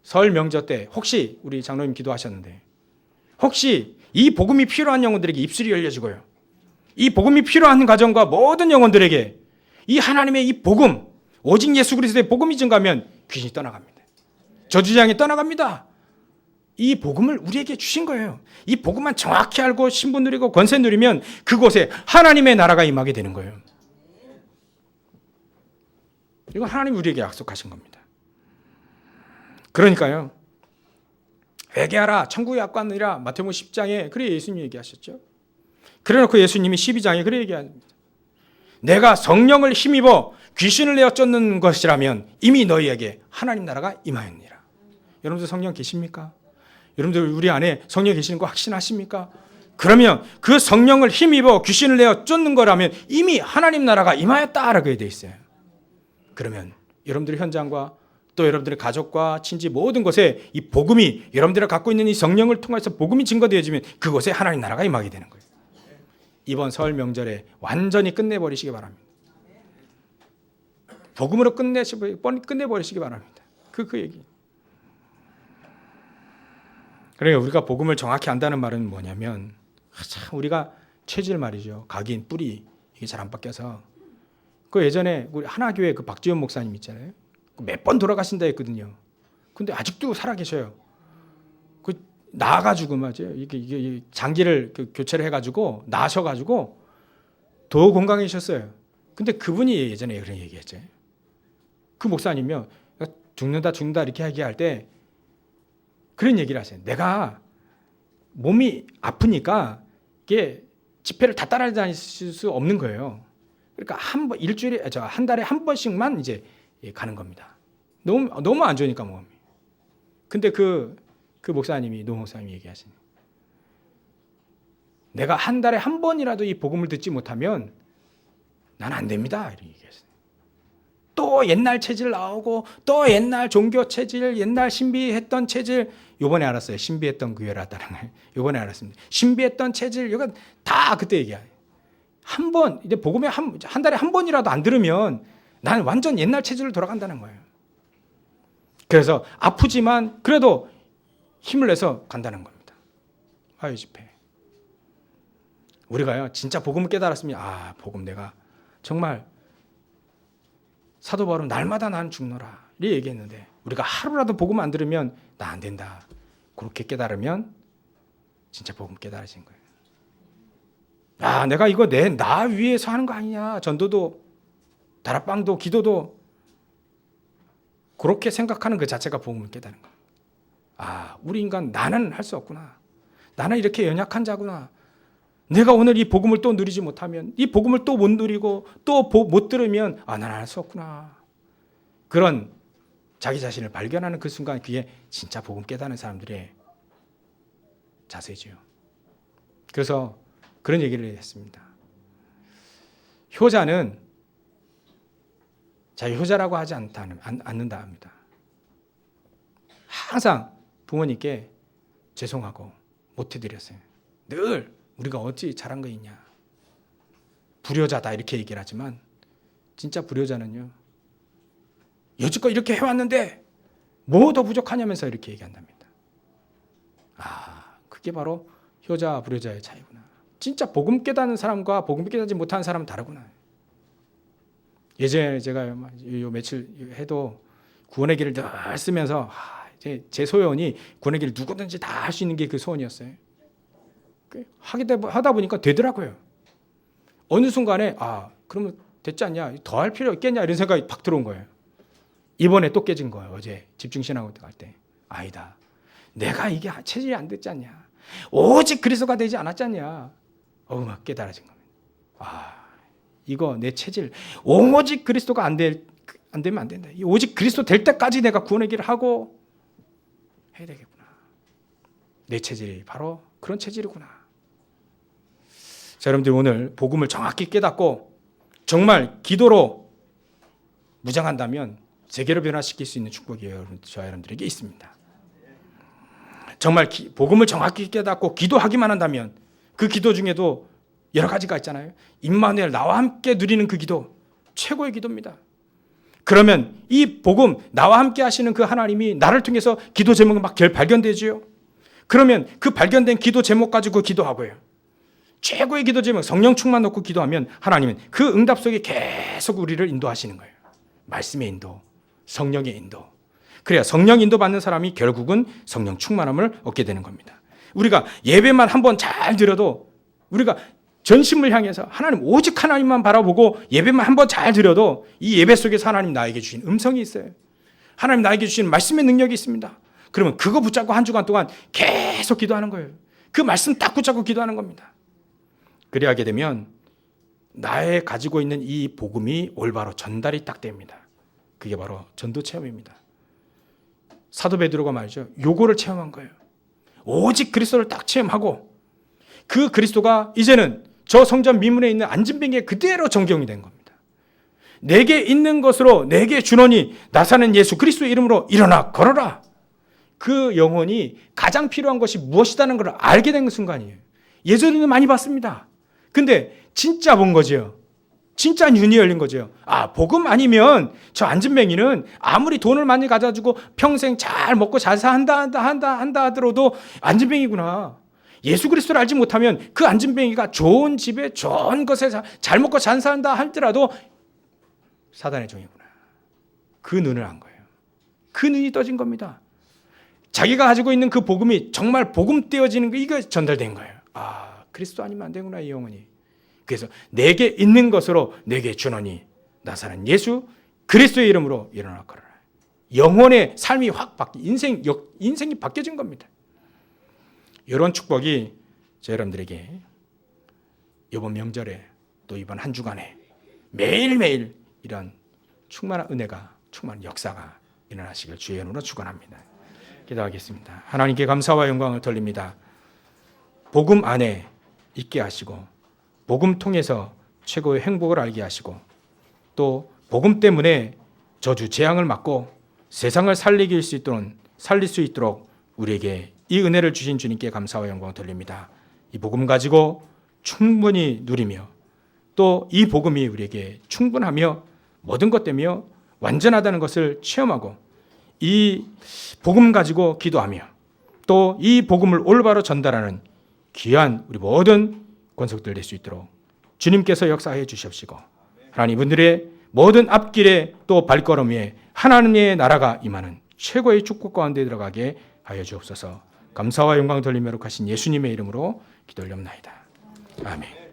A: 설 명절 때 혹시 우리 장로님 기도하셨는데 혹시 이 복음이 필요한 영혼들에게 입술이 열려지고요. 이 복음이 필요한 가정과 모든 영혼들에게 이 하나님의 이 복음 오직 예수 그리스도의 복음이 증가하면 귀신이 떠나갑니다. 저주장이 떠나갑니다. 이 복음을 우리에게 주신 거예요. 이 복음만 정확히 알고 신분 누리고 권세 누리면 그곳에 하나님의 나라가 임하게 되는 거예요. 이건 하나님이 우리에게 약속하신 겁니다. 그러니까요. 회개하라 천국의 약관이라 마태복음 10장에 그래 예수님이 얘기하셨죠. 그래놓고 예수님이 12장에 그래 얘기합니다. 내가 성령을 힘입어 귀신을 내어 쫓는 것이라면 이미 너희에게 하나님 나라가 임하였느니라. 여러분들 성령 계십니까? 여러분들 우리 안에 성령 계시는 거 확신하십니까? 그러면 그 성령을 힘입어 귀신을 내어 쫓는 거라면 이미 하나님 나라가 임하였다라고 되어 있어요. 그러면 여러분들의 현장과 또 여러분들의 가족과 친지 모든 곳에 이 복음이 여러분들이 갖고 있는 이 성령을 통해서 복음이 증거되어지면 그곳에 하나님 나라가 임하게 되는 거예요. 이번 설 명절에 완전히 끝내버리시기 바랍니다. 복음으로 끝내버리시기 바랍니다. 그 얘기. 그러니까 우리가 복음을 정확히 안다는 말은 뭐냐면 참 우리가 체질 말이죠. 각인, 뿌리 이게 잘 안 바뀌어서 그 예전에 우리 하나교회 그 박지원 목사님 있잖아요. 몇 번 돌아가신다 했거든요. 근데 아직도 살아계셔요. 그 나아가지고 맞아요. 이게 장기를 교체를 해가지고 나셔가지고 더 건강해졌어요. 근데 그분이 예전에 그런 얘기했죠. 그 목사님이요. 죽는다 이렇게 얘기할 때 그런 얘기를 하세요. 내가 몸이 아프니까 이게 집회를 다 따라다닐 수 없는 거예요. 그러니까 한 달에 한 번씩만 이제 가는 겁니다. 너무 안 좋으니까 몸이. 근데 그 목사님이 노 목사님이 얘기하시네. 내가 한 달에 한 번이라도 이 복음을 듣지 못하면 난 안 됩니다. 이렇게 얘기했어요. 또 옛날 체질 나오고 또 옛날 종교 체질, 옛날 신비했던 체질. 요번에 알았어요. 신비했던 교회라다는 걸. 요번에 알았습니다. 신비했던 체질, 이건 다 그때 얘기해요. 한 번, 이제 복음에 한 달에 한 번이라도 안 들으면 나는 완전 옛날 체질로 돌아간다는 거예요. 그래서 아프지만 그래도 힘을 내서 간다는 겁니다. 화요 집회. 우리가요, 진짜 복음을 깨달았으면, 아, 복음 내가 정말 사도 바울은 날마다 나는 죽노라. 이렇게 얘기했는데, 우리가 하루라도 복음 안 들으면 나 안 된다. 그렇게 깨달으면 진짜 복음 깨달아진 거예요. 아, 내가 이거 나 위해서 하는 거 아니냐. 전도도, 다락방도, 기도도. 그렇게 생각하는 그 자체가 복음을 깨달은 거예요. 아, 우리 인간 나는 할 수 없구나. 나는 이렇게 연약한 자구나. 내가 오늘 이 복음을 또 누리지 못하면, 이 복음을 또 못 누리고 또 못 들으면, 아, 나는 할 수 없구나. 그런 자기 자신을 발견하는 그 순간, 그게 진짜 복음 깨닫는 사람들의 자세죠. 그래서 그런 얘기를 했습니다. 효자는 자기 효자라고 하지 않는다 합니다. 항상 부모님께 죄송하고 못해드렸어요. 늘 우리가 어찌 잘한 거 있냐. 불효자다 이렇게 얘기를 하지만 진짜 불효자는요, 여지껏 이렇게 해왔는데 뭐 더 부족하냐면서 이렇게 얘기한답니다. 아, 그게 바로 효자와 불효자의 차이구나. 진짜 복음 깨닫는 사람과 복음 깨닫지 못하는 사람은 다르구나. 예전에 제가 요 며칠 해도 구원의 길을 늘 쓰면서 제 소원이 구원의 길을 누구든지 다 할 수 있는 게 그 소원이었어요. 하다 보니까 되더라고요. 어느 순간에 그러면 됐지 않냐, 더 할 필요 있겠냐 이런 생각이 팍 들어온 거예요. 이번에 또 깨진 거예요. 어제 집중신앙 갈 때. 아니다. 내가 이게 체질이 안 됐지 않냐. 오직 그리스도가 되지 않았지 않냐. 막 깨달아진 겁니다. 이거 내 체질, 오직 그리스도가 안 되면 안 된다. 오직 그리스도 될 때까지 내가 구원의 길을 하고 해야 되겠구나. 내 체질이 바로 그런 체질이구나. 자, 여러분들 오늘 복음을 정확히 깨닫고 정말 기도로 무장한다면 세계를 변화시킬 수 있는 축복이 저와 여러분들에게 있습니다. 정말 복음을 정확히 깨닫고 기도하기만 한다면 그 기도 중에도 여러 가지가 있잖아요. 임마누엘 나와 함께 누리는 그 기도, 최고의 기도입니다. 그러면 이 복음, 나와 함께 하시는 그 하나님이 나를 통해서 기도 제목이 막 발견되지요. 그러면 그 발견된 기도 제목 가지고 기도하고요. 최고의 기도 제목, 성령 충만 놓고 기도하면 하나님은 그 응답 속에 계속 우리를 인도하시는 거예요. 말씀의 인도, 성령의 인도. 그래야 성령 인도 받는 사람이 결국은 성령 충만함을 얻게 되는 겁니다. 우리가 예배만 한번 잘 드려도, 우리가 전심을 향해서 하나님, 오직 하나님만 바라보고 예배만 한번 잘 드려도 이 예배 속에서 하나님 나에게 주신 음성이 있어요. 하나님 나에게 주신 말씀의 능력이 있습니다. 그러면 그거 붙잡고 한 주간 동안 계속 기도하는 거예요. 그 말씀 딱 붙잡고 기도하는 겁니다. 그리하게 되면 나의 가지고 있는 이 복음이 올바로 전달이 딱 됩니다. 그게 바로 전도 체험입니다. 사도 베드로가 말이죠, 요거를 체험한 거예요. 오직 그리스도를 딱 체험하고 그 그리스도가 이제는 저 성전 미문에 있는 안진뱅이에 그대로 정경이 된 겁니다. 내게 있는 것으로 내게 주노니 나사는 예수 그리스도의 이름으로 일어나 걸어라. 그 영혼이 가장 필요한 것이 무엇이라는 걸 알게 된 순간이에요. 예전에는 많이 봤습니다. 근데 진짜 본 거죠. 진짜 눈이 열린 거죠. 복음 아니면 저 안진뱅이는 아무리 돈을 많이 가져주고 평생 잘 먹고 잘 산다 하더라도 안진뱅이구나. 예수 그리스도를 알지 못하면 그 안진뱅이가 좋은 집에 좋은 것에 잘 먹고 잘 산다 할지라도 사단의 종이구나. 그 눈을 안 거예요. 그 눈이 떠진 겁니다. 자기가 가지고 있는 그 복음이 정말 복음 떼어지는 거, 이거 전달된 거예요. 그리스도 아니면 안 되구나, 이 영혼이. 그래서 내게 있는 것으로 내게 주노니 나사는 예수 그리스도의 이름으로 일어나 걸어라. 영혼의 삶이 확 인생이 바뀌어진 겁니다. 이런 축복이 여러분들에게 이번 명절에 또 이번 한 주간에 매일매일 이런 충만한 은혜가, 충만한 역사가 일어나시길 주의 이름으로 축원합니다. 기도하겠습니다. 하나님께 감사와 영광을 돌립니다. 복음 안에 있게 하시고 복음 통해서 최고의 행복을 알게 하시고 또 복음 때문에 저주 재앙을 막고 세상을 살릴 수 있도록 우리에게 이 은혜를 주신 주님께 감사와 영광을 돌립니다. 이 복음 가지고 충분히 누리며 또 이 복음이 우리에게 충분하며 모든 것 되며 완전하다는 것을 체험하고 이 복음 가지고 기도하며 또 이 복음을 올바로 전달하는 귀한 우리 모든 권속들 될 수 있도록 주님께서 역사해 주시옵시고 하나님 이분들의 모든 앞길에 또 발걸음 위에 하나님의 나라가 임하는 최고의 축복 가운데 들어가게 하여 주옵소서. 감사와 영광 돌리며 하신 예수님의 이름으로 기도 올려옵나이다. 아멘.